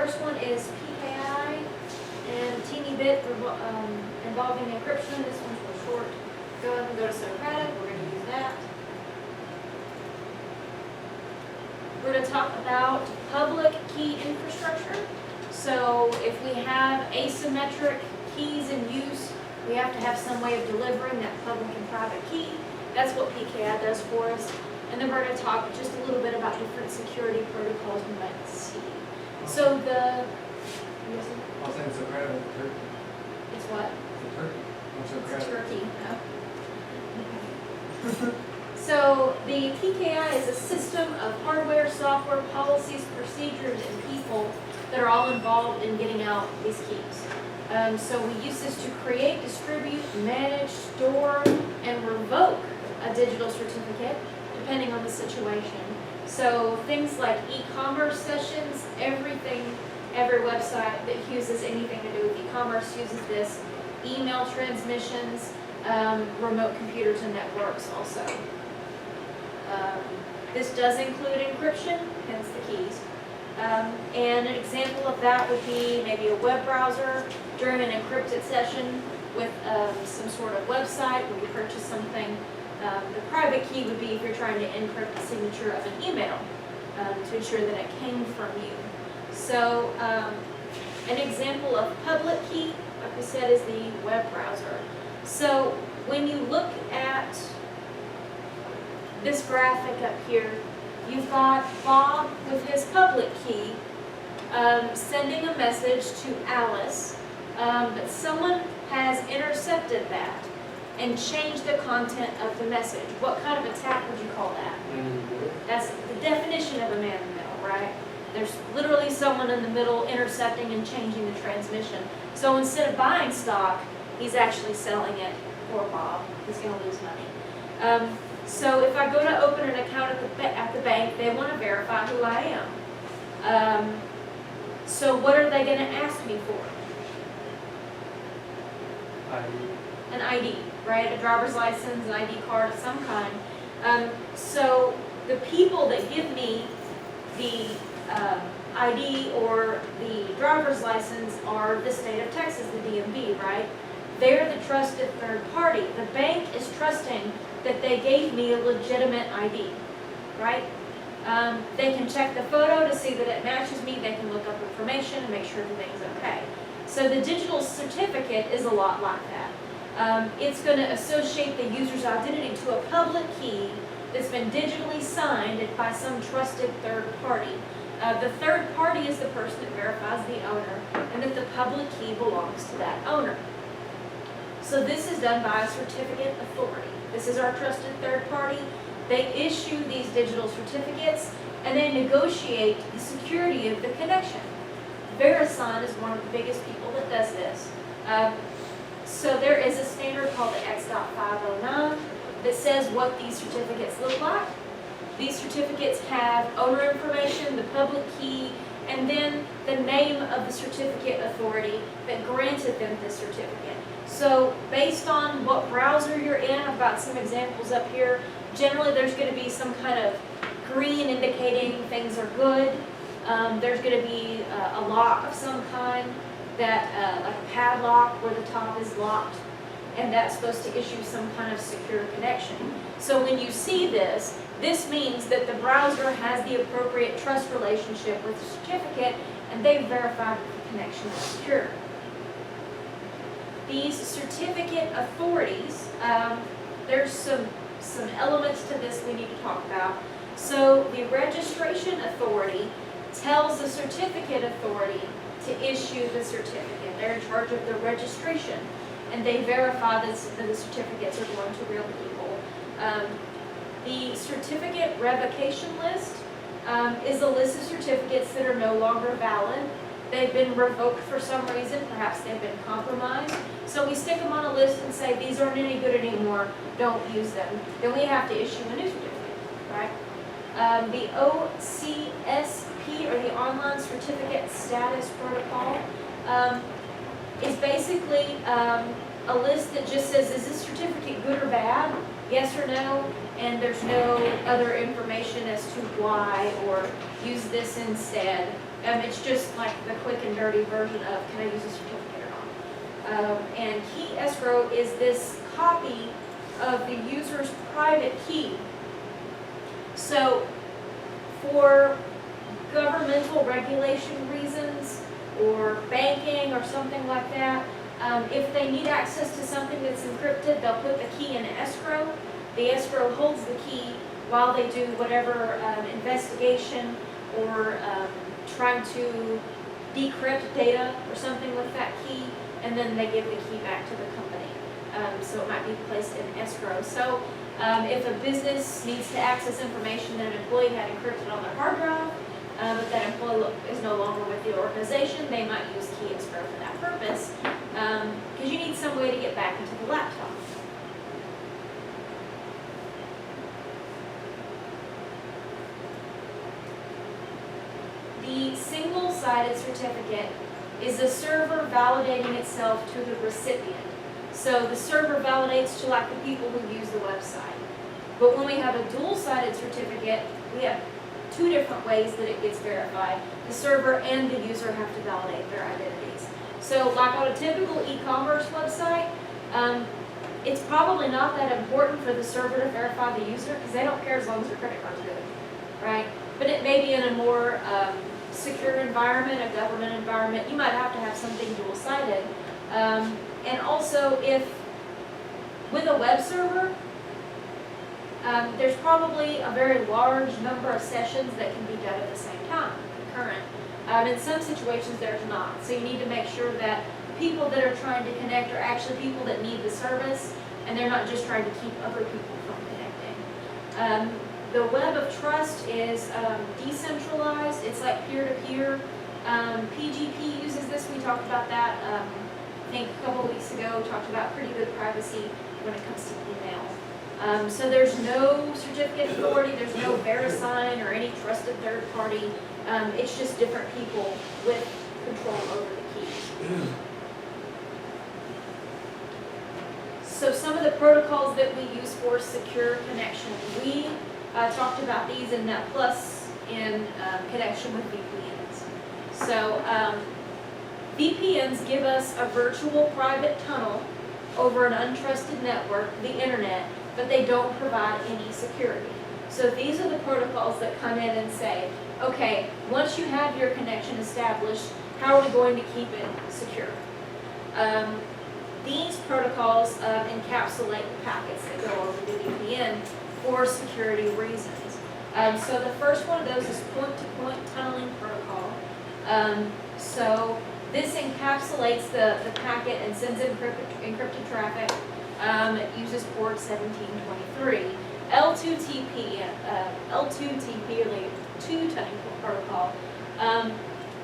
first one is PKI and teeny bit involving encryption. This one's real short. Go ahead and go to Socratic. We're going to use that. We're going to talk about public key infrastructure. So if we have asymmetric keys in use, we have to have some way of delivering that public and private key. That's what PKI does for us. And then we're going to talk just a little bit about different security protocols we might see. So the... I was saying Socratic with turkey. It's what? It's a turkey. What's It's Socratic? turkey. No. So the PKI is a system of hardware, software, policies, procedures, and people that are all involved in getting out these keys. So we use this to create, distribute, manage, store, and revoke a digital certificate, depending on the situation. So things like e-commerce sessions, every website that uses anything to do with e-commerce uses this. Email transmissions, remote computers and networks also. This does include encryption, hence the keys. And an example of that would be maybe a web browser during an encrypted session with some sort of website where you purchase something. The private key would be if you're trying to encrypt the signature of an email to ensure that it came from you. So an example of public key, like we said, is the web browser. So when you look at this graphic up here, you've got Bob with his public key sending a message to Alice, but someone has intercepted that and changed the content of the message. What kind of attack would you call that? That's the definition of a man in the middle, right? There's literally someone in the middle intercepting and changing the transmission. So instead of buying stock, he's actually selling it for Bob. He's going to lose money. So if I go to open an account at the bank, they want to verify who I am. So what are they going to ask me for? An ID, right? A driver's license, an ID card of some kind. So the people that give me the ID or the driver's license are the state of Texas, the DMV, right? They're the trusted third party. The bank is trusting that they gave me a legitimate ID, right? They can check the photo to see that it matches me. They can look up information and make sure everything's okay. So the digital certificate is a lot like that. It's going to associate the user's identity to a public key that's been digitally signed by some trusted third party. The third party is the person that verifies the owner, and that the public key belongs to that owner. So this is done by a certificate authority. This is our trusted third party. They issue these digital certificates, and they negotiate the security of the connection. VeriSign is one of the biggest people that does this. So there is a standard called the X.509 that says what these certificates look like. These certificates have owner information, the public key, and then the name of the certificate authority that granted them this certificate. So based on what browser you're in, I've got some examples up here. Generally there's going to be some kind of green indicating things are good. There's going to be a lock of some kind, that like a padlock where the top is locked, and that's supposed to issue some kind of secure connection. So when you see this, this means that the browser has the appropriate trust relationship with the certificate, and they've verified that the connection is secure. These certificate authorities, there's some elements to this we need to talk about. So the registration authority tells the certificate authority to issue the certificate. They're in charge of the registration, and they verify that the certificates are going to real people. The certificate revocation list is a list of certificates that are no longer valid. They've been revoked for some reason, perhaps they've been compromised. So we stick them on a list and say, these aren't any good anymore, don't use them. Then we have to issue a new certificate, right? The OCSP, or the Online Certificate Status Protocol, is basically a list that just says, is this certificate good or bad? Yes or no? And there's no other information as to why, or use this instead. It's just like the quick and dirty version of, can I use a certificate or not? And key escrow is this copy of the user's private key. So for governmental regulation reasons or banking or something like that, if they need access to something that's encrypted, they'll put the key in escrow. The escrow holds the key while they do whatever investigation or trying to decrypt data or something with that key, and then they give the key back to the company. So it might be placed in escrow. So if a business needs to access information that an employee had encrypted on their hard drive, but that employee is no longer with the organization, they might use key escrow for that purpose, because you need some way to get back into the laptop. The single-sided certificate is the server validating itself to the recipient. So the server validates to like the people who use the website. But when we have a dual-sided certificate, we have two different ways that it gets verified. The server and the user have to validate their identities. So like on a typical e-commerce website, it's probably not that important for the server to verify the user because they don't care as long as their credit card's good, right? But it may be in a more secure environment, a government environment, you might have to have something dual-sided. And also if, with a web server, there's probably a very large number of sessions that can be done at the same time, concurrent. In some situations there's not, so you need to make sure that the people that are trying to connect are actually people that need the service, and they're not just trying to keep other people from connecting. The web of trust is decentralized, it's like peer-to-peer. PGP uses this, we talked about that, I think a couple weeks ago, talked about pretty good privacy when it comes to email. So there's no certificate authority, there's no VeriSign or any trusted third party. It's just different people with control over the keys. So some of the protocols that we use for secure connection, we talked about these in that plus in connection with VPNs. So VPNs give us a virtual private tunnel over an untrusted network, the internet, but they don't provide any security. So these are the protocols that come in and say, okay, once you have your connection established, how are we going to keep it secure? These protocols encapsulate the packets that go over the VPN for security reasons. So the first one of those is point-to-point tunneling protocol. So this encapsulates the packet and sends encrypted traffic. It uses port 1723. L2TP, or the two-tunneling protocol,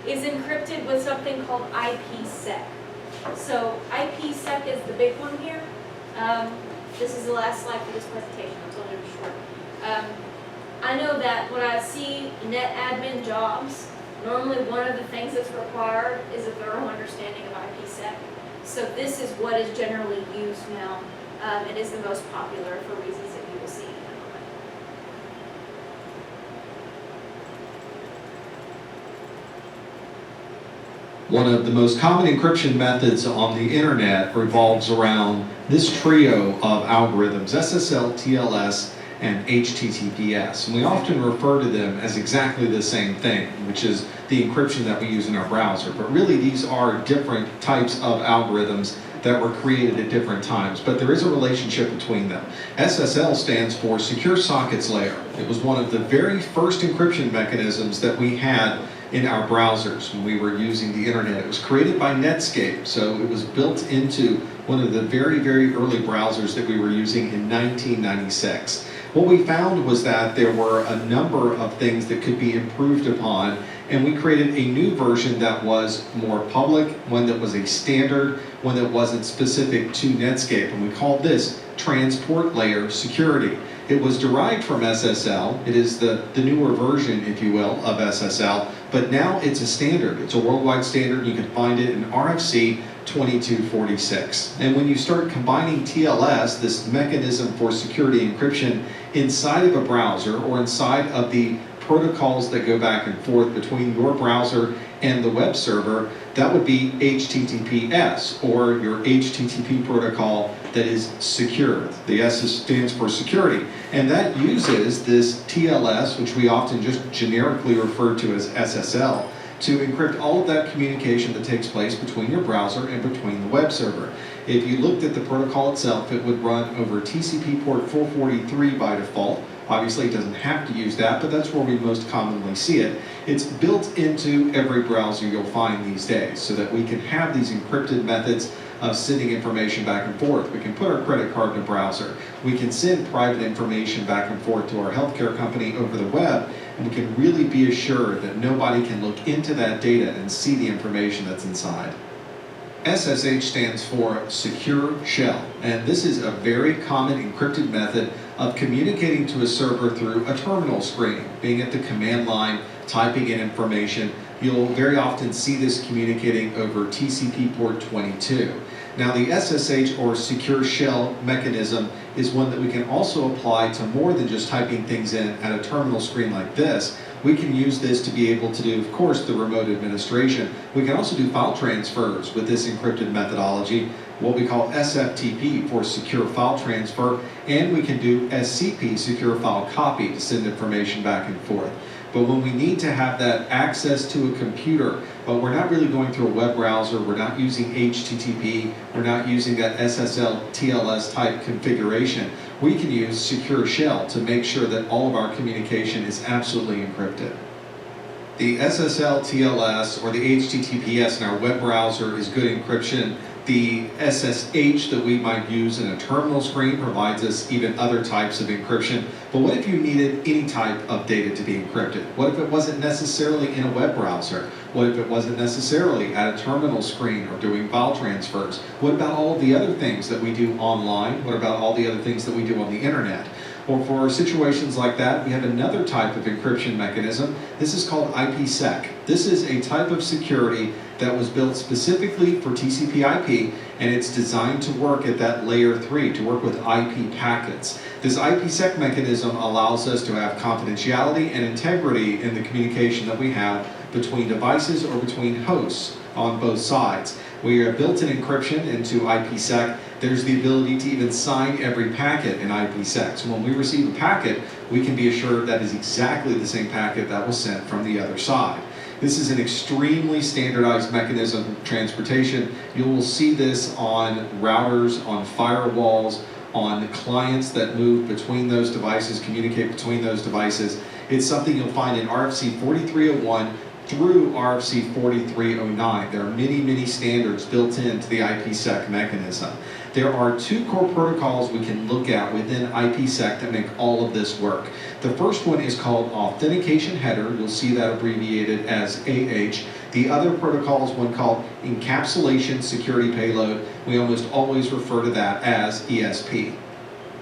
is encrypted with something called IPsec. So IPsec is the big one here. This is the last slide for this presentation. I told you it was short. I know that when I see net admin jobs, normally one of the things that's required is a thorough understanding of IPsec. So this is what is generally used now. It is the most popular for reasons that you will see in a moment. One of the most common encryption methods on the internet revolves around this trio of algorithms, SSL, TLS, and HTTPS. And we often refer to them as exactly the same thing, which is the encryption that we use in our browser. But really these are different types of algorithms that were created at different times, but there is a relationship between them. SSL stands for Secure Sockets Layer. It was one of the very first encryption mechanisms that we had in our browsers when we were using the internet. It was created by Netscape, so it was built into one of the very, very early browsers that we were using in 1996. What we found was that there were a number of things that could be improved upon, and we created a new version that was more public, one that was a standard, one that wasn't specific to Netscape, and we called this Transport Layer Security. It was derived from SSL. It is the newer version, if you will, of SSL, but now it's a standard. It's a worldwide standard. You can find it in RFC 2246. And when you start combining TLS, this mechanism for security encryption, inside of a browser or inside of the protocols that go back and forth between your browser and the web server, that would be HTTPS, or your HTTP protocol that is secure. The S stands for security, and that uses this TLS, which we often just generically refer to as SSL, to encrypt all of that communication that takes place between your browser and between the web server. If you looked at the protocol itself, it would run over TCP port 443 by default. Obviously, it doesn't have to use that, but that's where we most commonly see it. It's built into every browser you'll find these days so that we can have these encrypted methods of sending information back and forth. We can put our credit card in a browser. We can send private information back and forth to our healthcare company over the web, and we can really be assured that nobody can look into that data and see the information that's inside. SSH stands for Secure Shell, and this is a very common encrypted method of communicating to a server through a terminal screen. Being at the command line, typing in information, you'll very often see this communicating over TCP port 22. Now the SSH or Secure Shell mechanism is one that we can also apply to more than just typing things in at a terminal screen like this. We can use this to be able to do, of course, the remote administration. We can also do file transfers with this encrypted methodology, what we call SFTP for secure file transfer, and we can do SCP, secure file copy, to send information back and forth. But when we need to have that access to a computer, but we're not really going through a web browser, we're not using HTTP, we're not using that SSL TLS type configuration, we can use Secure Shell to make sure that all of our communication is absolutely encrypted. The SSL TLS or the HTTPS in our web browser is good encryption. The SSH that we might use in a terminal screen provides us even other types of encryption. But what if you needed any type of data to be encrypted? What if it wasn't necessarily in a web browser? What if it wasn't necessarily at a terminal screen or doing file transfers? What about all of the other things that we do online? What about all the other things that we do on the internet? Or for situations like that, we have another type of encryption mechanism. This is called IPsec. This is a type of security that was built specifically for TCP/IP, and it's designed to work at that layer 3, to work with IP packets. This IPsec mechanism allows us to have confidentiality and integrity in the communication that we have between devices or between hosts on both sides. We have built-in encryption into IPsec. There's the ability to even sign every packet in IPsec. So when we receive a packet, we can be assured that is exactly the same packet that was sent from the other side. This is an extremely standardized mechanism of transportation. You will see this on routers, on firewalls, on clients that move between those devices, communicate between those devices. It's something you'll find in RFC 4301 through RFC 4309. There are many, many standards built into the IPsec mechanism. There are two core protocols we can look at within IPsec that make all of this work. The first one is called Authentication Header. You'll see that abbreviated as AH. The other protocol is one called Encapsulation Security Payload. We almost always refer to that as ESP.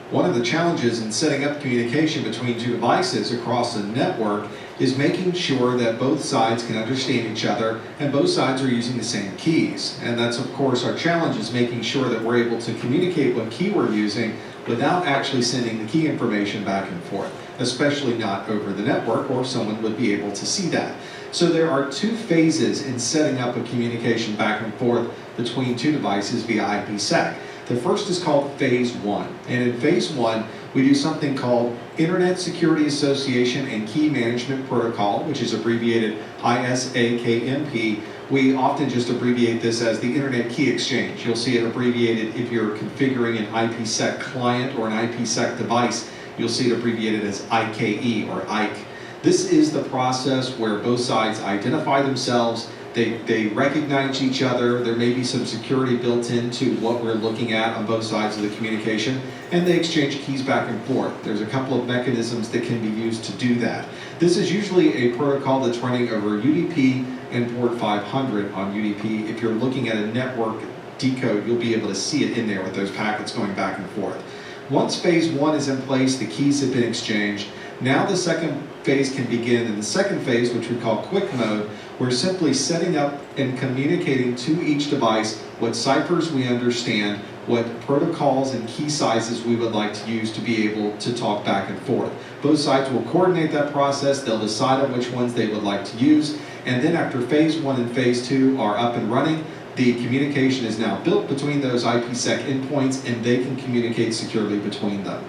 One of the challenges in setting up communication between two devices across a network is making sure that both sides can understand each other and both sides are using the same keys. And that's, of course, our challenge, is making sure that we're able to communicate what key we're using without actually sending the key information back and forth, especially not over the network, or someone would be able to see that. So there are two phases in setting up a communication back and forth between two devices via IPsec. The first is called Phase 1. And in Phase 1, we do something called Internet Security Association and Key Management Protocol, which is abbreviated ISAKMP. We often just abbreviate this as the Internet Key Exchange. You'll see it abbreviated if you're configuring an IPsec client or an IPsec device. You'll see it abbreviated as IKE or IKE. This is the process where both sides identify themselves, they recognize each other, there may be some security built into what we're looking at on both sides of the communication, and they exchange keys back and forth. There's a couple of mechanisms that can be used to do that. This is usually a protocol that's running over UDP and port 500 on UDP. If you're looking at a network decode, you'll be able to see it in there with those packets going back and forth. Once Phase 1 is in place, the keys have been exchanged. Now the second phase can begin. In the second phase, which we call Quick Mode, we're simply setting up and communicating to each device what ciphers we understand, what protocols and key sizes we would like to use to be able to talk back and forth. Both sides will coordinate that process, they'll decide on which ones they would like to use, and then after phase 1 and phase 2 are up and running, the communication is now built between those IPsec endpoints and they can communicate securely between them.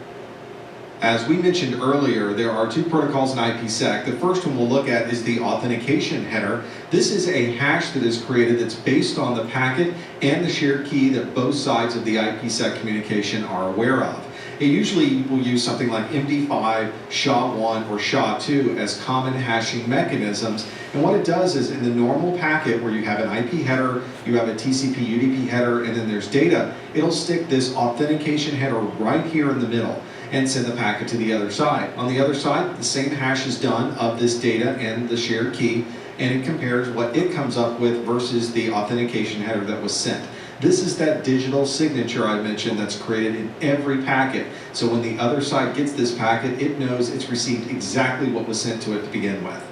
As we mentioned earlier, there are 2 protocols in IPsec. The first one we'll look at is the authentication header. This is a hash that is created that's based on the packet and the shared key that both sides of the IPsec communication are aware of. It usually will use something like MD5, SHA-1, or SHA-2 as common hashing mechanisms. And what it does is in the normal packet where you have an IP header, you have a TCP UDP header, and then there's data, it'll stick this authentication header right here in the middle and send the packet to the other side. On the other side, the same hash is done of this data and the shared key, and it compares what it comes up with versus the authentication header that was sent. This is that digital signature I mentioned that's created in every packet. So when the other side gets this packet, it knows it's received exactly what was sent to it to begin with.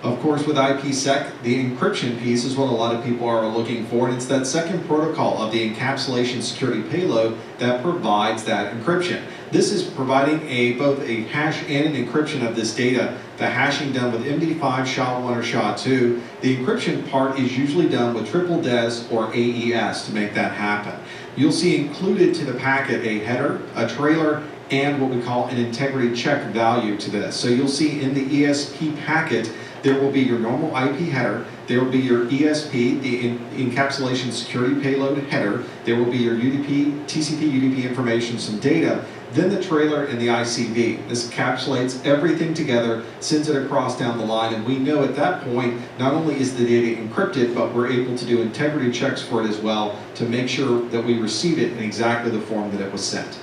Of course, with IPsec, the encryption piece is what a lot of people are looking for, and it's that second protocol of the encapsulation security payload that provides that encryption. This is providing both a hash and an encryption of this data, the hashing done with MD5, SHA-1, or SHA-2. The encryption part is usually done with triple DES or AES to make that happen. You'll see included to the packet a header, a trailer, and what we call an integrity check value to this. So you'll see in the ESP packet, there will be your normal IP header, there will be your ESP, the encapsulation security payload header, there will be your UDP, TCP UDP information, some data, then the trailer and the ICV. This encapsulates everything together, sends it across down the line, and we know at that point, not only is the data encrypted, but we're able to do integrity checks for it as well to make sure that we receive it in exactly the form that it was sent.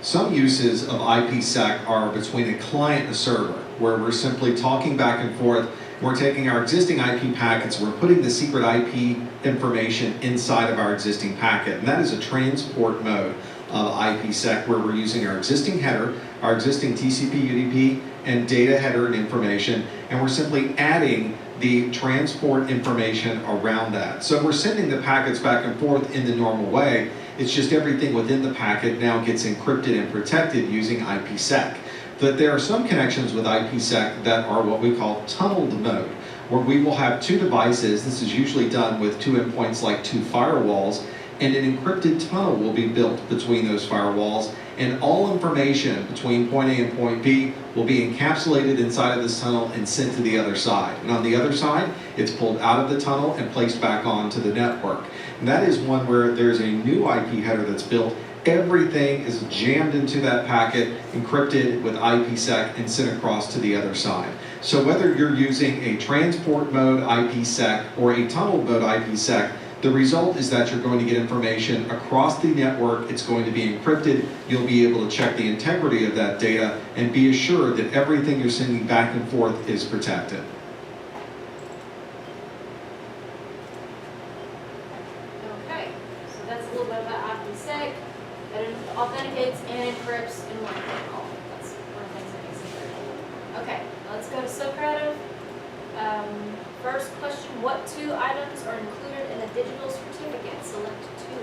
Some uses of IPsec are between a client and a server, where we're simply talking back and forth. We're taking our existing IP packets, we're putting the secret IP information inside of our existing packet, and that is a transport mode of IPsec, where we're using our existing header, our existing TCP UDP, and data header and information, and we're simply adding the transport information around that. So we're sending the packets back and forth in the normal way. It's just everything within the packet now gets encrypted and protected using IPsec. But there are some connections with IPsec that are what we call tunneled mode, where we will have 2 devices. This is usually done with 2 endpoints like 2 firewalls, and an encrypted tunnel will be built between those firewalls, and all information between point A and point B will be encapsulated inside of this tunnel and sent to the other side. And on the other side, it's pulled out of the tunnel and placed back onto the network. And that is one where there's a new IP header that's built. Everything is jammed into that packet, encrypted with IPsec, and sent across to the other side. So whether you're using a transport mode IPsec or a tunnel mode IPsec, the result is that you're going to get information across the network. It's going to be encrypted. You'll be able to check the integrity of that data and be assured that everything you're sending back and forth is protected. Okay, so that's a little bit about IPsec. It authenticates and encrypts in one protocol. That's one of the things that makes it very cool. Okay, let's go to Socrative. First question, what 2 items are included in a digital certificate? Select 2.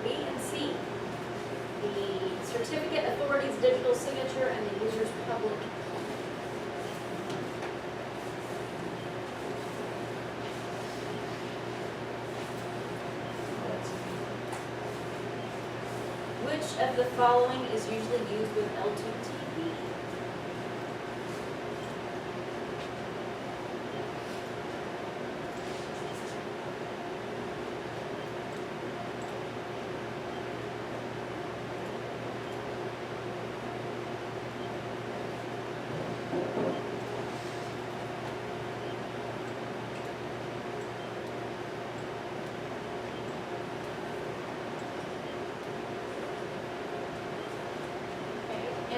B and C. The certificate authority's digital signature and the user's public key. Which of the following is usually used with L2TP?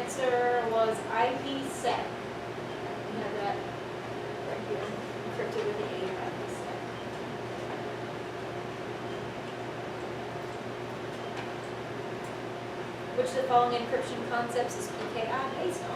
answer was IPsec. You have that right here, encrypted with the A, IPsec. Which of the following encryption concepts is PKI based on?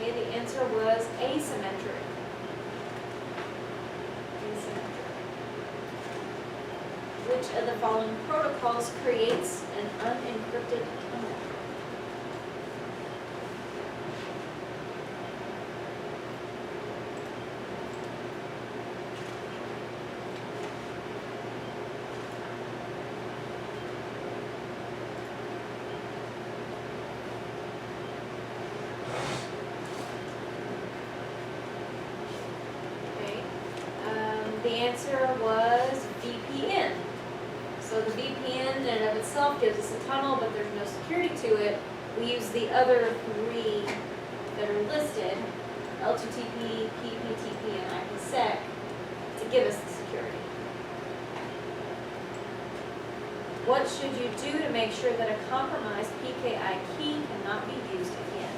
Okay, the answer was asymmetric. Asymmetric. Which of the following protocols creates an unencrypted tunnel? Okay, the answer was VPN. So the VPN in and of itself gives us a tunnel, but there's no security to it. We use the other three that are listed, LTTP, PPTP, and IPsec, to give us the security. What should you do to make sure that a compromised PKI key cannot be used again?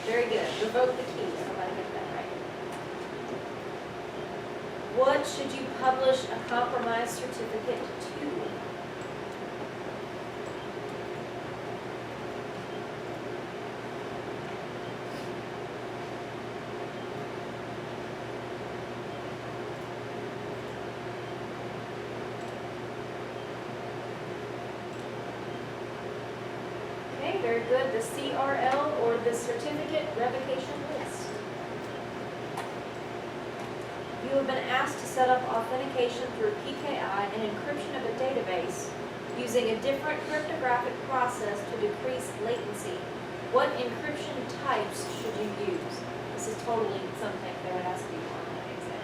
Very good. Revoke the key. Everybody get that right. What should you publish a compromised certificate to? Okay, very good. The CRL or the certificate revocation list. You have been asked to set up authentication through PKI and encryption of a database using a different cryptographic process to decrease latency. What encryption types should you use? This is totally something they would ask you on that exam.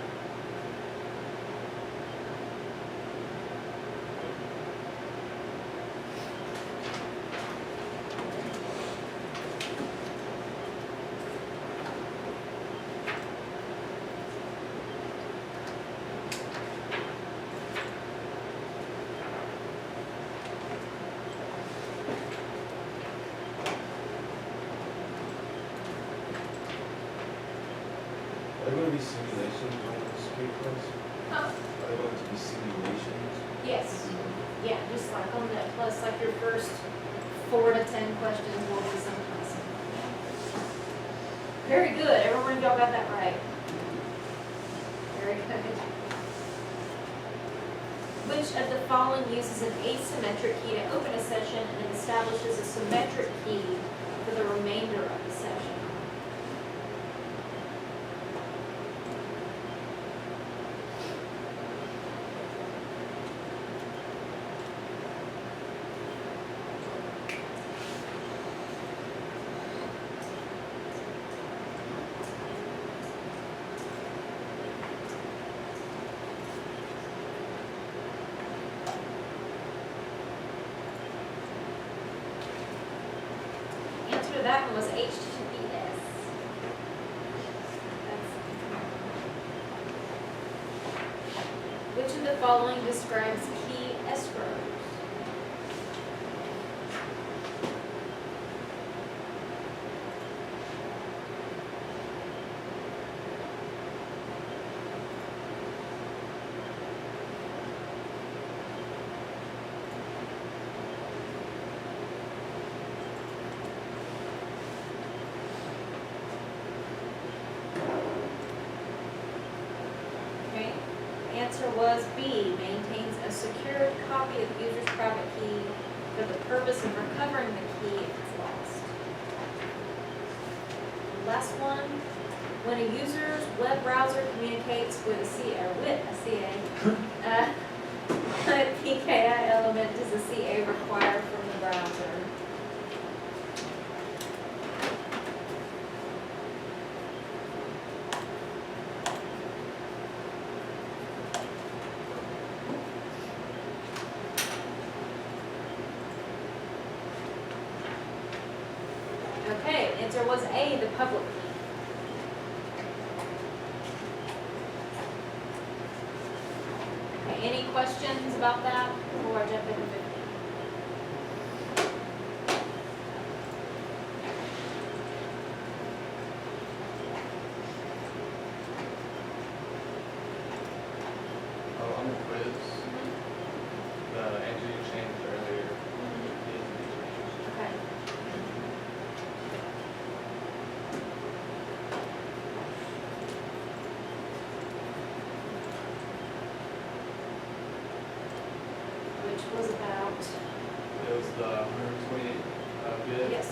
Are there going to be simulations on this paper? Huh? Are there going to be simulations? Yes. Yeah, just like on that, plus like your first 4 to 10 questions will be some kind of simulation. Very good, everyone of y'all got that right. Very good. Which of the following uses an asymmetric key to open a session and establishes a symmetric key for the remainder of the session? Answer to that one was HTTPS. Which of the following describes key escrows? Okay, answer was B, maintains a secured copy of the user's private key for the purpose of recovering the key if it's lost. Last one, when a user's web browser communicates with a PKI element does the CA require from the browser? Okay, answer was A, the public key. Okay, any questions about that before I jump into 15? Oh, on the quiz, the answer you changed earlier is Okay. Which was about, it was the 128 bid. yes,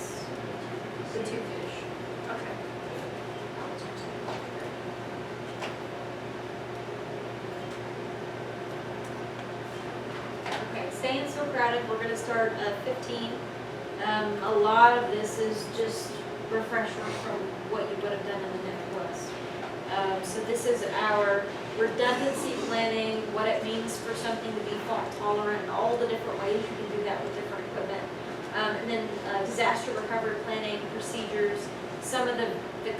the And two 250. fish. Okay. Okay, staying Socratic, we're gonna start at 15. A lot of this is just refresher from what you would have done in the net plus. So this is our redundancy planning, what it means for something to be fault tolerant, and all the different ways you can do that with different equipment. And then disaster recovery planning, procedures, some of the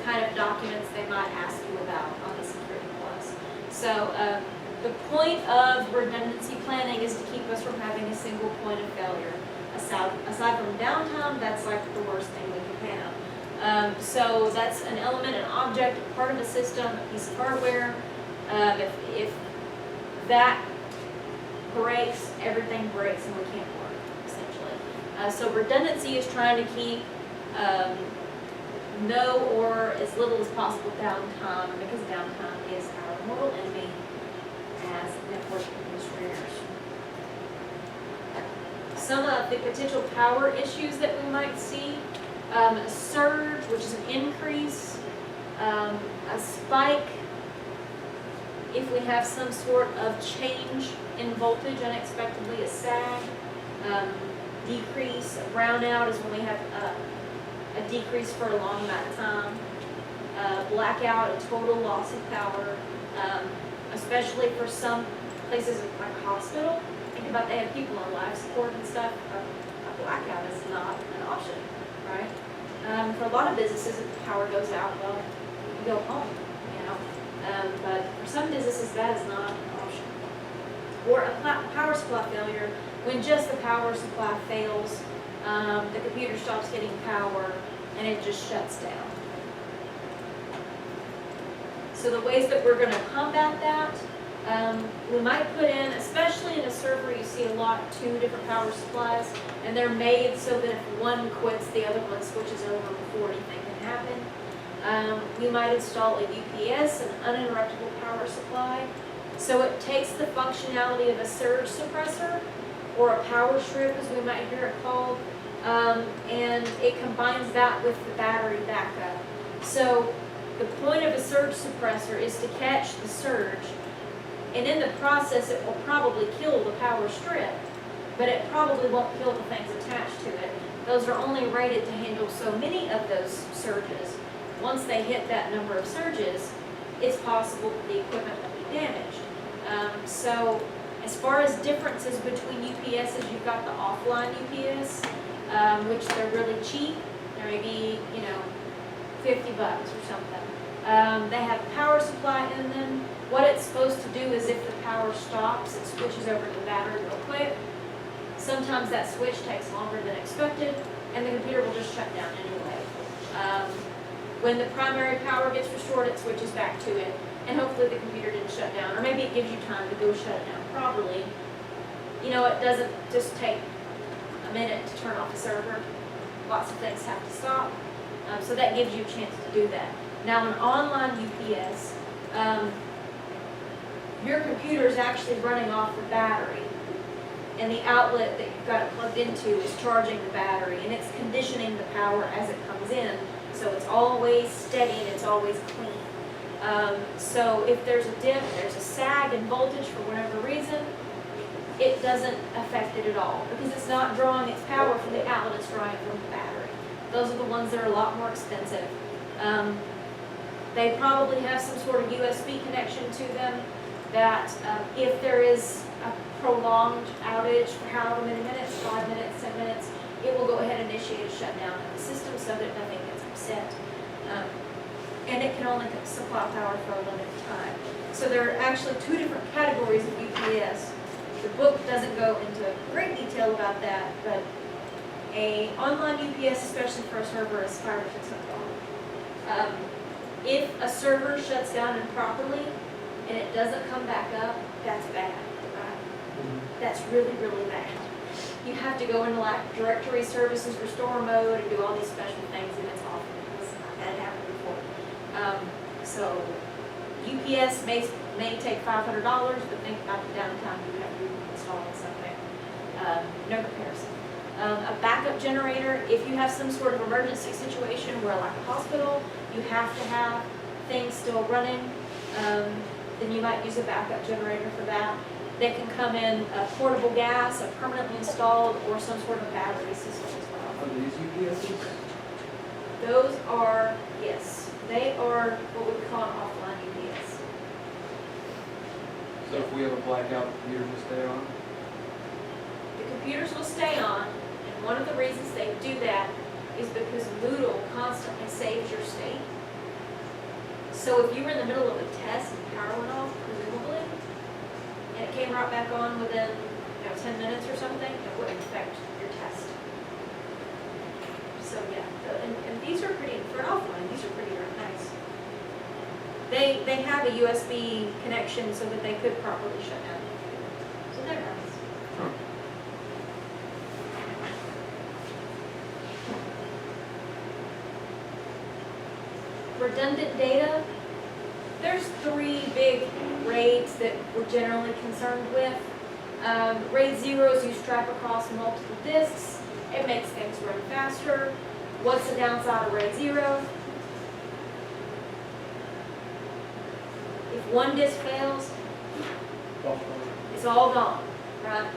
kind of documents they might ask you about on the Security Plus. So the point of redundancy planning is to keep us from having a single point of failure. Aside from downtime, that's like the worst thing we can have. So that's an element, an object, a part of a system, a piece of hardware. If that breaks, everything breaks and we can't work, essentially. So redundancy is trying to keep no or as little as possible downtime, because downtime is our mortal enemy as network administrators. Some of the potential power issues that we might see, a surge, which is an increase, a spike, if we have some sort of change in voltage unexpectedly, a sag, decrease, a brownout is when we have a decrease for a long amount of time, blackout, a total loss of power, especially for some places like hospital. Think about they have people on life support and stuff. A blackout is not an option, right? For a lot of businesses, if the power goes out, well, you go home, you know. But for some businesses, that is not an option. Or a power supply failure, when just the power supply fails, the computer stops getting power and it just shuts down. So the ways that we're going to combat that, we might put in, especially in a server, you see a lot, 2 different power supplies, and they're made so that if one quits, the other one switches over before anything can happen. We might install a UPS, an uninterruptible power supply. So it takes the functionality of a surge suppressor, or a power strip as we might hear it called, and it combines that with the battery backup. So the point of a surge suppressor is to catch the surge, and in the process it will probably kill the power strip, but it probably won't kill the things attached to it. Those are only rated to handle so many of those surges. Once they hit that number of surges, it's possible that the equipment will be damaged. So as far as differences between UPSs, you've got the offline UPS, which they're really cheap. They're maybe, $50 or something. They have power supply in them. What it's supposed to do is if the power stops, it switches over to the battery real quick. Sometimes that switch takes longer than expected, and the computer will just shut down anyway. When the primary power gets restored, it switches back to it, and hopefully the computer didn't shut down, or maybe it gives you time to go shut it down properly. It doesn't just take a minute to turn off a server. Lots of things have to stop, so that gives you a chance to do that. Now, an online UPS, your computer is actually running off the battery, and the outlet that you've got it plugged into is charging the battery, and it's conditioning the power as it comes in, so it's always steady and it's always clean. So if there's a dip, there's a sag in voltage for whatever reason, it doesn't affect it at all, because it's not drawing its power from the outlet, it's drawing it from the battery. Those are the ones that are a lot more expensive. They probably have some sort of USB connection to them that if there is a prolonged outage for however many minutes, 5 minutes, 10 minutes, it will go ahead and initiate a shutdown of the system so that nothing gets upset. And it can only supply power for a limited time. So there are actually two different categories of UPS. The book doesn't go into great detail about that, but a online UPS, especially for a server, is $500 or $600. If a server shuts down improperly and it doesn't come back up, that's bad. That's really, really bad. You have to go into like directory services, restore mode, and do all these special things, and it's awful. I've had it happen before. So UPS may take $500, but think about the downtime you have to be installing something. No comparison. A backup generator, if you have some sort of emergency situation where, like a hospital, you have to have things still running, then you might use a backup generator for that. That can come in a portable gas, a permanently installed, or some sort of battery system as well. Are these UPSs? Those are, yes, they are what we would call an offline UPS. So if we have a blackout, the computer will stay on? The computers will stay on, and one of the reasons they do that is because Moodle constantly saves your state. So if you were in the middle of a test and power went off, presumably, and it came right back on within 10 minutes or something, it wouldn't affect your test. So yeah, and these are pretty, for an offline, these are pretty darn nice. They have a USB connection so that they could properly shut down. So they're nice. Huh. Redundant data, there's three big RAIDs that we're generally concerned with. RAID 0s you strap across multiple disks. It makes things run faster. What's the downside of RAID 0? If one disk fails, it's all gone, right?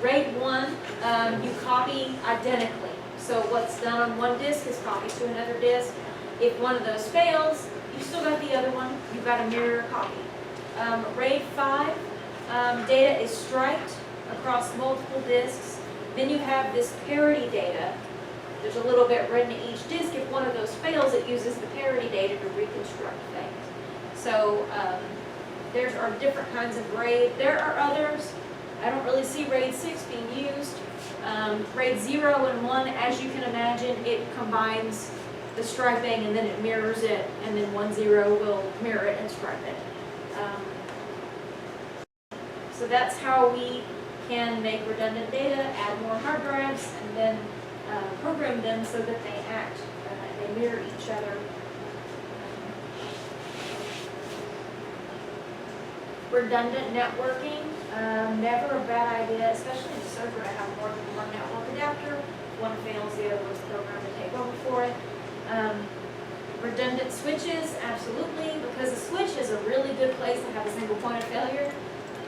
RAID 1, you copy identically. So what's done on one disk is copied to another disk. If one of those fails, you've still got the other one. You've got a mirror copy. RAID 5, data is striped across multiple disks. Then you have this parity data. There's a little bit written to each disk. If one of those fails, it uses the parity data to reconstruct things. So there are different kinds of RAID. There are others. I don't really see RAID 6 being used. RAID 0 and 1, as you can imagine, it combines the striping and then it mirrors it, and then 1.0 will mirror it and stripe it. So that's how we can make redundant data, add more hard drives, and then program them so that they act, they mirror each other. Redundant networking, never a bad idea, especially in a server to have more than one network adapter. One fails, the other was programmed to take over for it. Redundant switches, absolutely, because a switch is a really good place to have a single point of failure,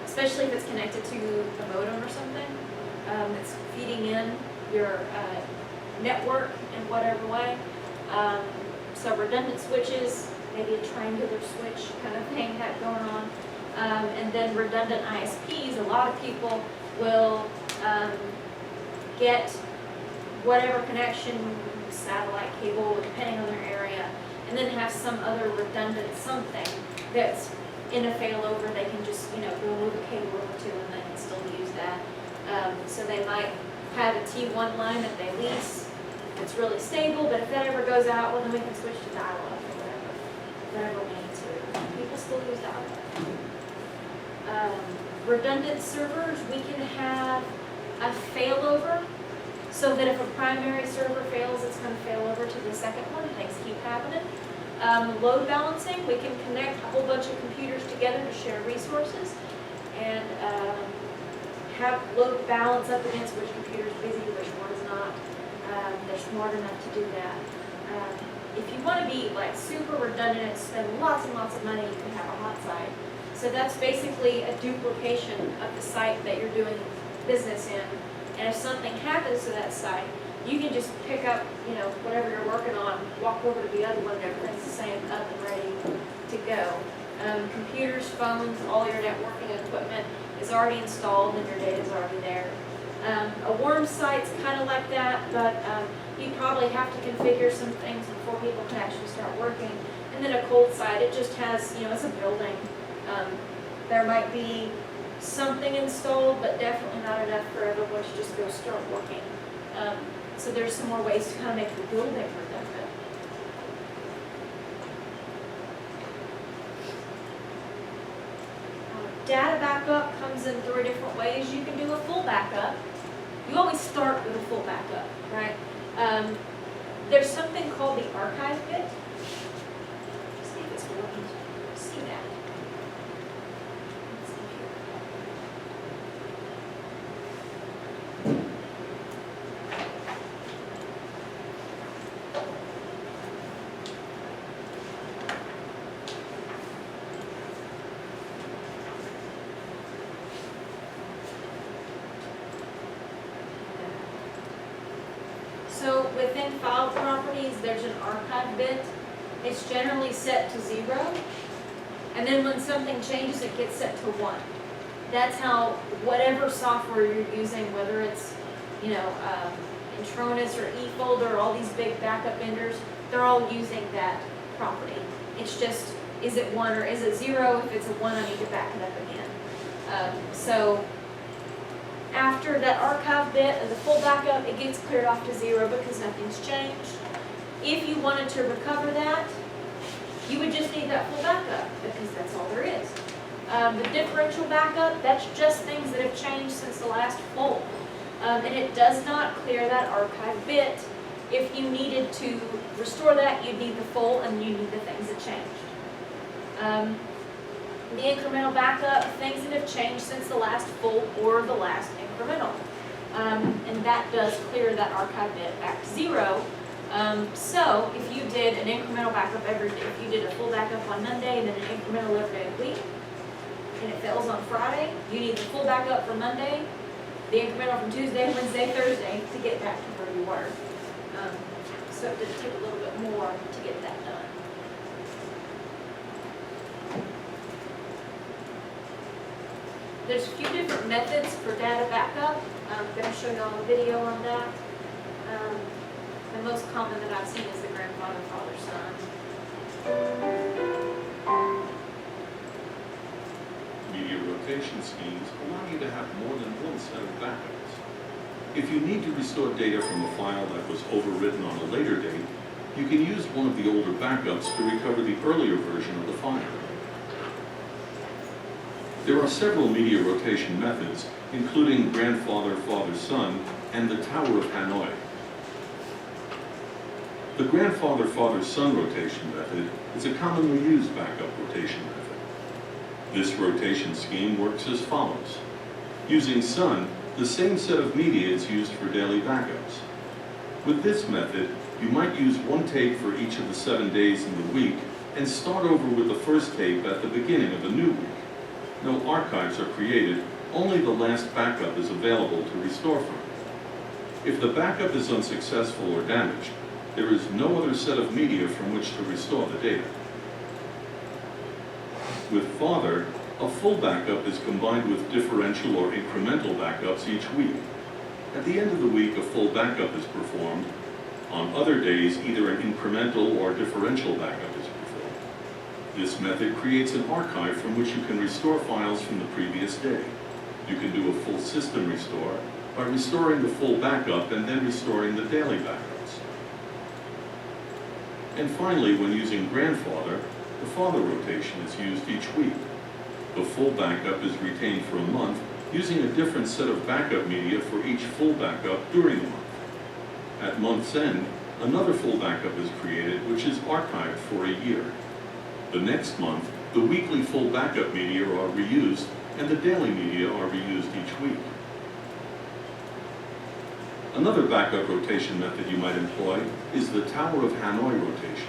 especially if it's connected to a modem or something that's feeding in your network in whatever way. So redundant switches, maybe a triangular switch kind of thing going on. And then redundant ISPs, a lot of people will get whatever connection, satellite cable, depending on their area, and then have some other redundant something that's in a failover. They can just, go move a cable over to, and they can still use that. So they might have a T1 line that they lease. It's really stable, but if that ever goes out, well, then we can switch to dial-up or whatever we need to. People still use dial-up. Redundant servers, we can have a failover so that if a primary server fails, it's going to fail over to the second one. Things keep happening. Load balancing, we can connect a whole bunch of computers together to share resources and have load balance up against which computer is busy, which one is not. They're smart enough to do that. If you want to be like super redundant and spend lots and lots of money, you can have a hot site. So that's basically a duplication of the site that you're doing business in. And if something happens to that site, you can just pick up, whatever you're working on, walk over to the other one, and everything's the same, up and ready to go. Computers, phones, all your networking equipment is already installed and your data is already there. A warm site's kind of like that, but you probably have to configure some things before people can actually start working. And then a cold site, it just has, it's a building. There might be something installed, but definitely not enough for everyone to just go start working. So there's some more ways to kind of make the building redundant. Data backup comes in 3 different ways. You can do a full backup. You always start with a full backup, right? There's something called the archive bit. See if it's working. See that. Let's see here. So within file properties, there's an archive bit. It's generally set to 0. And then when something changes, it gets set to 1. That's how whatever software you're using, whether it's, Intronis or eFolder, all these big backup vendors, they're all using that property. It's just, is it 1 or is it 0? If it's a 1, I need to back it up again. So after that archive bit of the full backup, it gets cleared off to 0 because nothing's changed. If you wanted to recover that, you would just need that full backup because that's all there is. The differential backup, that's just things that have changed since the last full. And it does not clear that archive bit. If you needed to restore that, you'd need the full and you need the things that changed. The incremental backup, things that have changed since the last full or the last incremental. And that does clear that archive bit back to 0. So if you did an incremental backup every day, if you did a full backup on Monday and then an incremental every day of the week, and it fails on Friday, you need the full backup for Monday, the incremental from Tuesday, Wednesday, Thursday to get back to where you were. So it did take a little bit more to get that done. There's a few different methods for data backup. I'm going to show you all a video on that. The most common that I've seen is the grandfather, father, son. Media rotation schemes allow you to have more than one set of backups. If you need to restore data from a file that was overwritten on a later date, you can use one of the older backups to recover the earlier version of the file. There are several media rotation methods, including grandfather, father, son, and the Tower of Hanoi. The grandfather, father, son rotation method is a commonly used backup rotation method. This rotation scheme works as follows. Using son, the same set of media is used for daily backups. With this method, you might use one tape for each of the 7 days in the week and start over with the first tape at the beginning of a new week. No archives are created, only the last backup is available to restore from. If the backup is unsuccessful or damaged, there is no other set of media from which to restore the data. With father, a full backup is combined with differential or incremental backups each week. At the end of the week, a full backup is performed. On other days, either an incremental or differential backup is performed. This method creates an archive from which you can restore files from the previous day. You can do a full system restore by restoring the full backup and then restoring the daily backups. And finally, when using grandfather, the father rotation is used each week. The full backup is retained for a month, using a different set of backup media for each full backup during the month. At month's end, another full backup is created, which is archived for a year. The next month, the weekly full backup media are reused, and the daily media are reused each week. Another backup rotation method you might employ is the Tower of Hanoi rotation.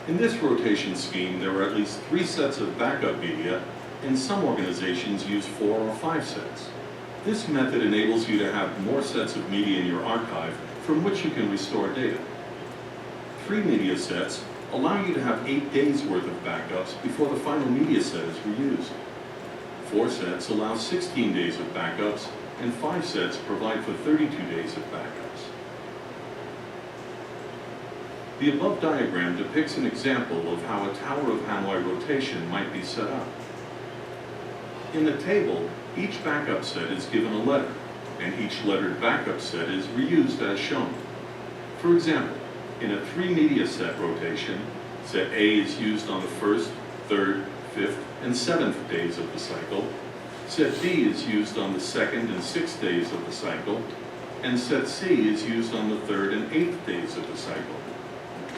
In this rotation scheme, there are at least 3 sets of backup media, and some organizations use 4 or 5 sets. This method enables you to have more sets of media in your archive from which you can restore data. 3 media sets allow you to have 8 days worth of backups before the final media set is reused. 4 sets allow 16 days of backups, and 5 sets provide for 32 days of backups. The above diagram depicts an example of how a Tower of Hanoi rotation might be set up. In the table, each backup set is given a letter, and each lettered backup set is reused as shown. For example, in a 3 media set rotation, set A is used on the 1st, 3rd, 5th, and 7th days of the cycle, set B is used on the 2nd and 6th days of the cycle, and set C is used on the 3rd and 8th days of the cycle.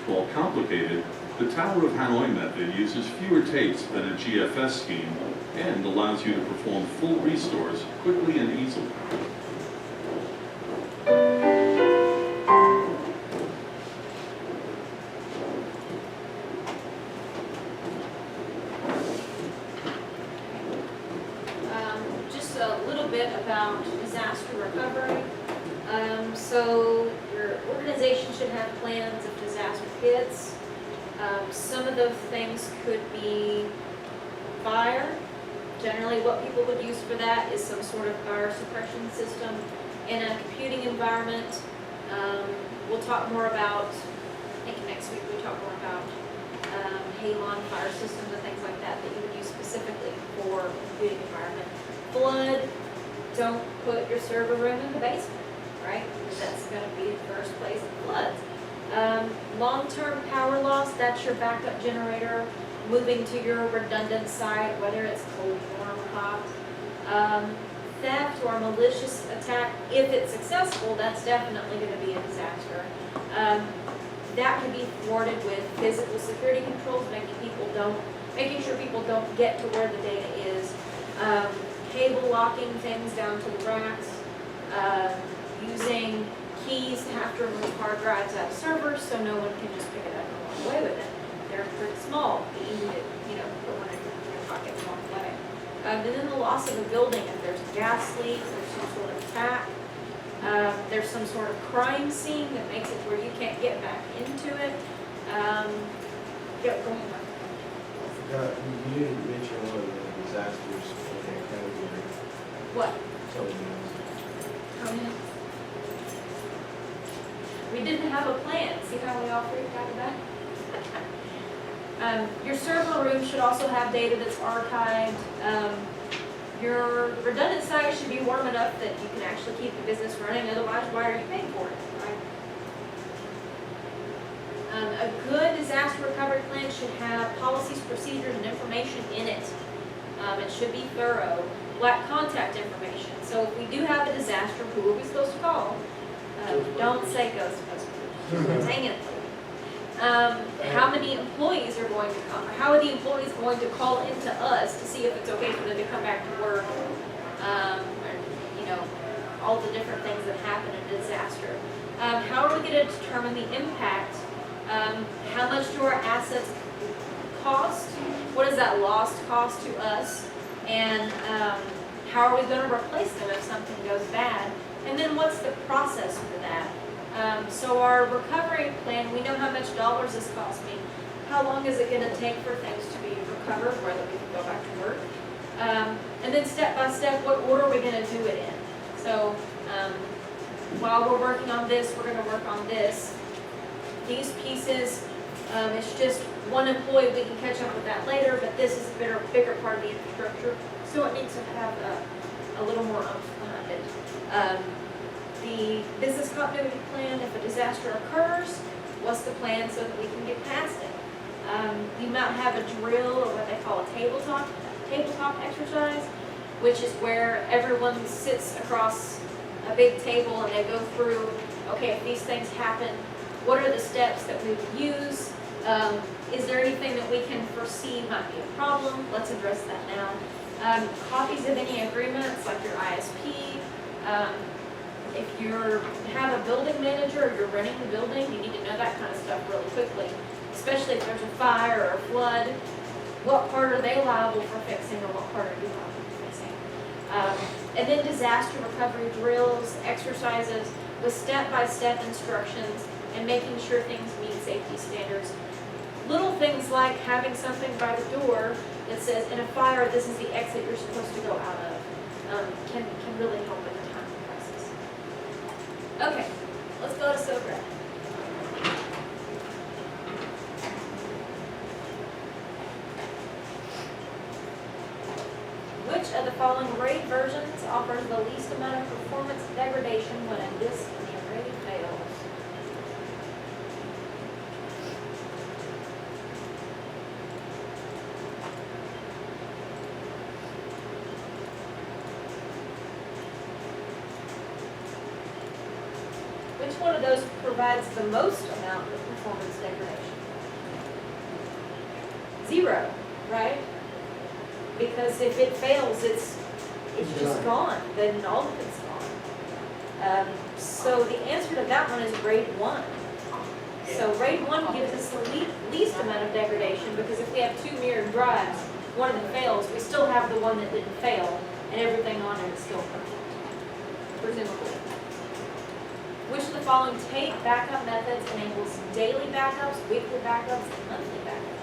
While complicated, the Tower of Hanoi method uses fewer tapes than a GFS scheme and allows you to perform full restores quickly and easily. Just a little bit about disaster recovery. So your organization should have plans if disaster hits. Some of those things could be fire. Generally, what people would use for that is some sort of fire suppression system in a computing environment. We'll talk more about, I think next week we'll talk more about halon fire systems and things like that that you would use specifically for a computing environment. Flood, don't put your server room in the basement, right? Because that's going to be the first place it floods. Long-term power loss, that's your backup generator moving to your redundant site, whether it's cold, warm, hot. Theft or malicious attack, if it's successful, that's definitely going to be a disaster. That can be thwarted with physical security controls, making sure people don't get to where the data is. Cable locking things down to the racks. Using keys to have to remove hard drives out of servers so no one can just pick it up and walk away with it. They're pretty small, but easy to, put one in your pocket and walk away. And then the loss of a building, if there's a gas leak, there's some sort of attack, there's some sort of crime scene that makes it where you can't get back into it. Go ahead. I forgot, you didn't mention one of the disasters in that category. What? Something else. We didn't have a plan. See how we all freaked out about it? Your server room should also have data that's archived. Your redundant site should be warm enough that you can actually keep the business running. Otherwise, why are you paying for it, right? A good disaster recovery plan should have policies, procedures, and information in it. It should be thorough. Like contact information. So if we do have a disaster, who are we supposed to call? Don't say Ghostbusters. Dang it. How many employees are going to come? Or how are the employees going to call into us to see if it's okay for them to come back to work? All the different things that happen in a disaster. How are we going to determine the impact? How much do our assets cost? What does that loss cost to us? And how are we going to replace them if something goes bad? And then what's the process for that? So our recovery plan, we know how much dollars is costing. How long is it going to take for things to be recovered, whether we can go back to work? And then step by step, what order are we going to do it in? So while we're working on this, we're going to work on this. These pieces, it's just one employee, we can catch up with that later, but this is a bigger part of the infrastructure, so it needs to have a little more oomph behind it. The business continuity plan, if a disaster occurs, what's the plan so that we can get past it? You might have a drill or what they call a tabletop exercise, which is where everyone sits across a big table and they go through, okay, if these things happen, what are the steps that we would use? Is there anything that we can foresee might be a problem? Let's address that now. Copies of any agreements, like your ISP, If you're, have a building manager or you're renting the building, you need to know that kind of stuff really quickly, especially if there's a fire or a flood. What part are they liable for fixing or what part are you liable for fixing? And then disaster recovery drills, exercises with step-by-step instructions and making sure things meet safety standards. Little things like having something by the door that says, in a fire, this is the exit you're supposed to go out of, can really help in a time of crisis. Okay, let's go to SOGRAD. Which of the following grade versions offers the least amount of performance degradation when a disk in the array fails? Which one of those provides the most amount of performance degradation? 0, right? Because if it fails, it's just gone, then all of it's gone. So the answer to that one is grade 1. So grade 1 gives us the least amount of degradation, because if we have 2 mirrored drives, one of them fails, we still have the one that didn't fail, and everything on it is still perfect, presumably. Which of the following tape backup methods enables daily backups, weekly backups, and monthly backups?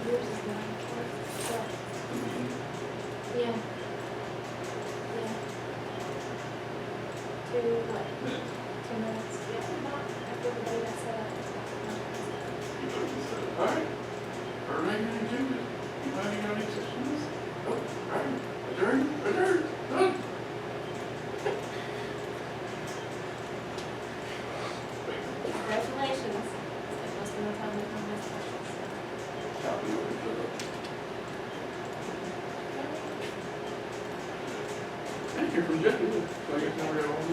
Yours is 9. Yeah. Yeah. 2 what? 2 minutes. Yeah. After everybody got set up. Alright, early and June, anybody got any questions? Oh, alright, adjourn, done. Congratulations. Spent most of my time with my questions. Copy of it. Thank you from Jeffy, so I guess now we're all in.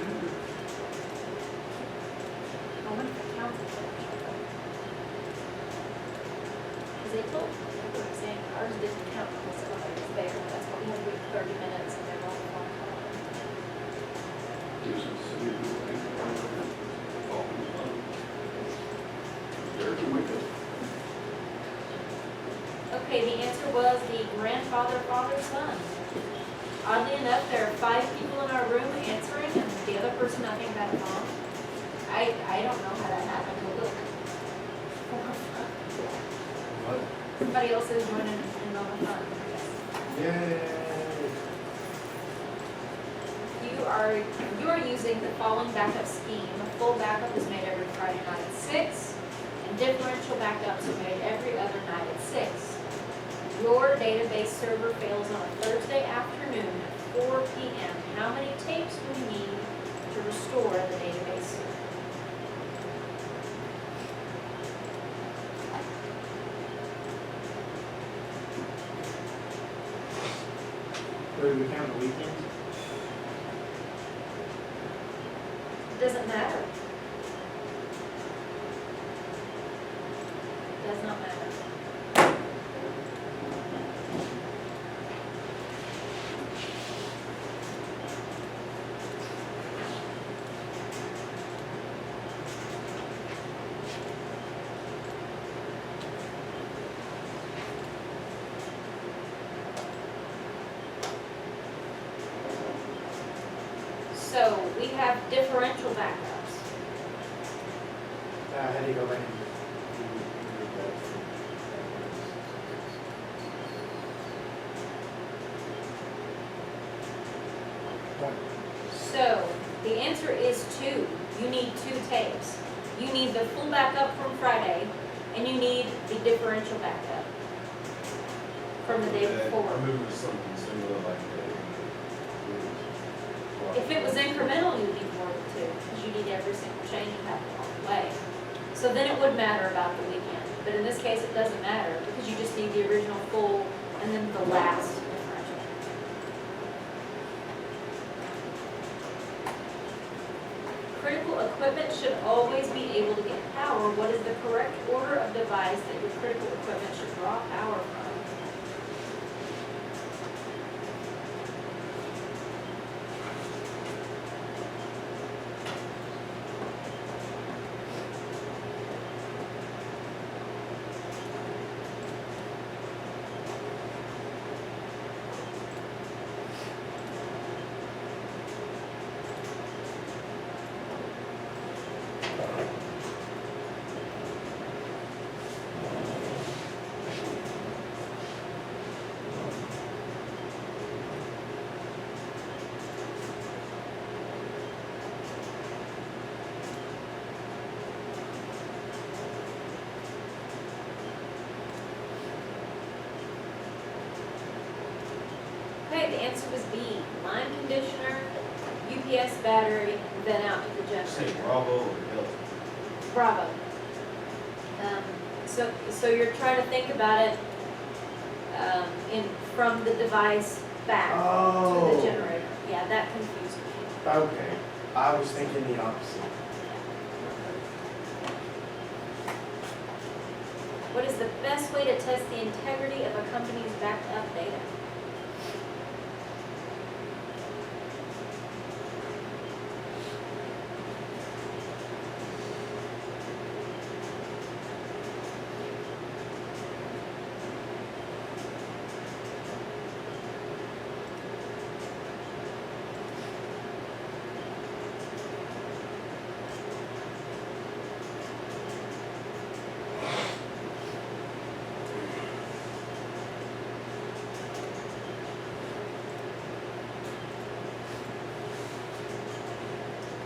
I went to the council. Because they told me, they were saying ours didn't count because somebody was there. That's why we had to wait 30 minutes and they're all on call. This is city of Blue Lake. There to wake up. Okay, the answer was the grandfather, father, son. Oddly enough, there are 5 people in our room answering, and the other person I think got it wrong. I don't know how that happened, but look. Somebody else is joining in on the fun, I guess. Yay. You are using the following backup scheme. A full backup is made every Friday night at 6, and differential backups are made every other night at 6. Your database server fails on a Thursday afternoon at 4 p.m. How many tapes will you need to restore the database server? Or do we count the weekends? It doesn't matter. Does not matter. So we have differential backups. How do you go back and So the answer is 2. You need 2 tapes. You need the full backup from Friday, and you need the differential backup from the day before. I moved to something similar like that. If it was incremental, you need more than 2, because you need every single change you have along the way. So then it would matter about the weekend. But in this case, it doesn't matter, because you just need the original full and And then the last differential. Critical equipment should always be able to get power. What is the correct order of device that your critical equipment should draw power from? Okay, the answer was B, line conditioner, UPS battery, then out to the Say generator. Bravo or Delta. Bravo. So you're trying to think about it, from the device back to Oh. the generator. Yeah, that confused me. Okay, I was thinking the opposite. What is the best way to test the integrity of a company's backed up data?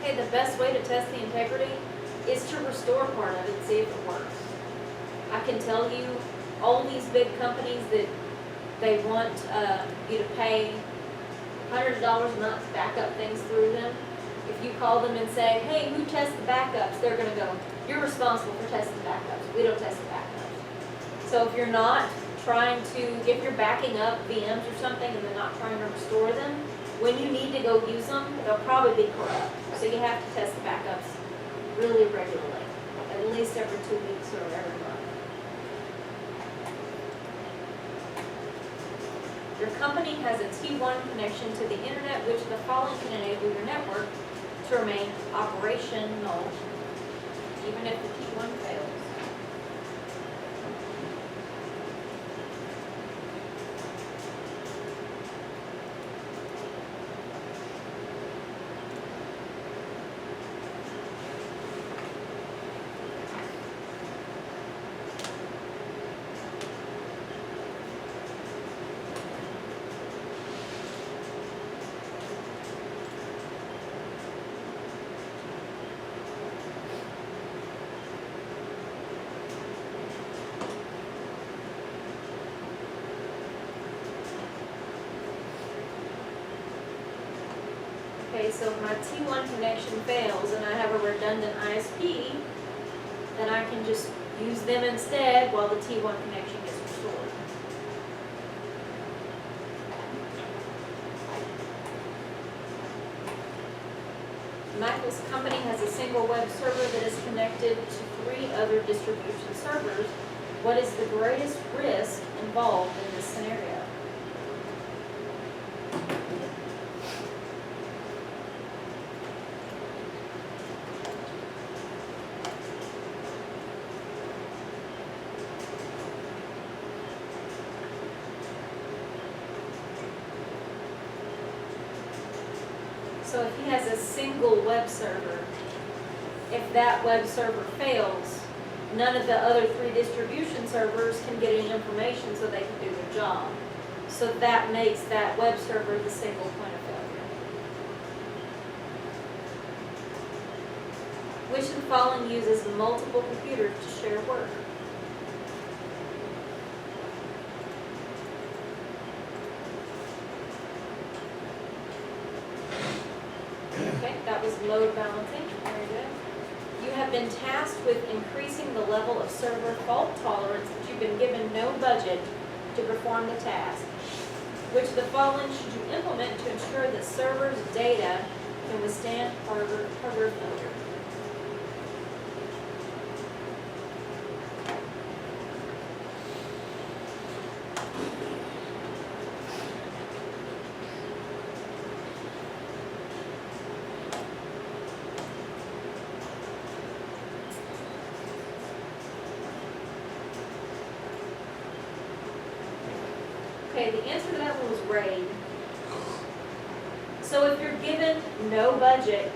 Okay, the best way to test the integrity is to restore part of it and see if it works. I can tell you, all these big companies that they want you to pay $100 a month to back up things through them. If you call them and say, hey, who tests the backups? They're gonna go, you're responsible for testing backups. We don't test the backups. So if you're not trying to, if you're backing up VMs or something and they're not trying to restore them, when you need to go use them, they'll probably be corrupt. So you have to test the backups really regularly, at least every 2 weeks or every month. Your company has a T1 connection to the internet, which of the following can enable your network to remain operational, even if the T1 fails. Okay, so if my T1 connection fails and I have a redundant ISP, then I can just use them instead while the T1 connection gets restored. Michael's company has a single web server that is connected to 3 other distribution servers. What is the greatest risk involved in this scenario? So if he has a single web server, if that web server fails, none of the other 3 distribution servers can get any information so they can do their job. So that makes that web server the single point of failure. Which of the following uses multiple computers to share work? Okay, that was load balancing, very good. You have been tasked with increasing the level of server fault tolerance, but you've been given no budget to perform the task. Which of the following should you implement to ensure that servers' data can withstand hardware failure? Okay, the answer to that one was RAID. So if you're given no budget,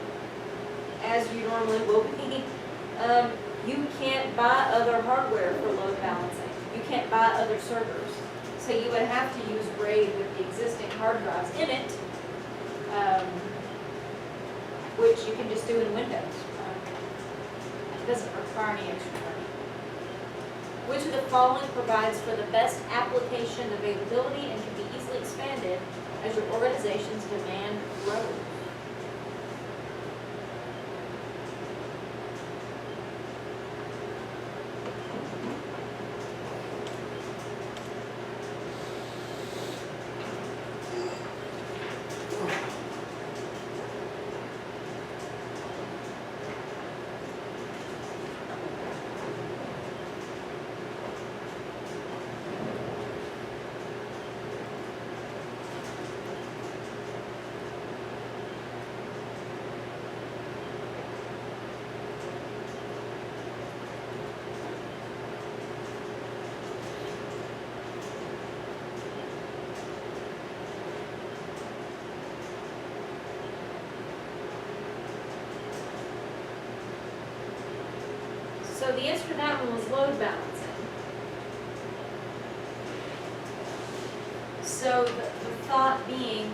as you normally will be, you can't buy other hardware for load balancing. You can't buy other servers. So you would have to use RAID with the existing hard drives in it, which you can just do in Windows. It doesn't require any extra money. Which of the following provides for the best application availability and can be easily expanded as your organization's demand grows? So the answer to that one was load balancing. So the thought being,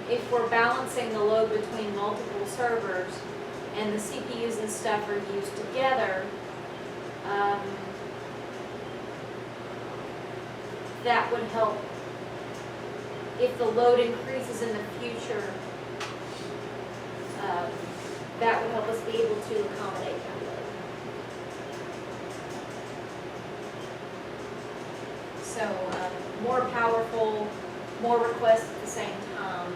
if we're balancing the load between multiple servers and the CPUs and stuff are used together, that would help. If the load increases in the future, that would help us be able to accommodate that load. So more powerful, more requests at the same time.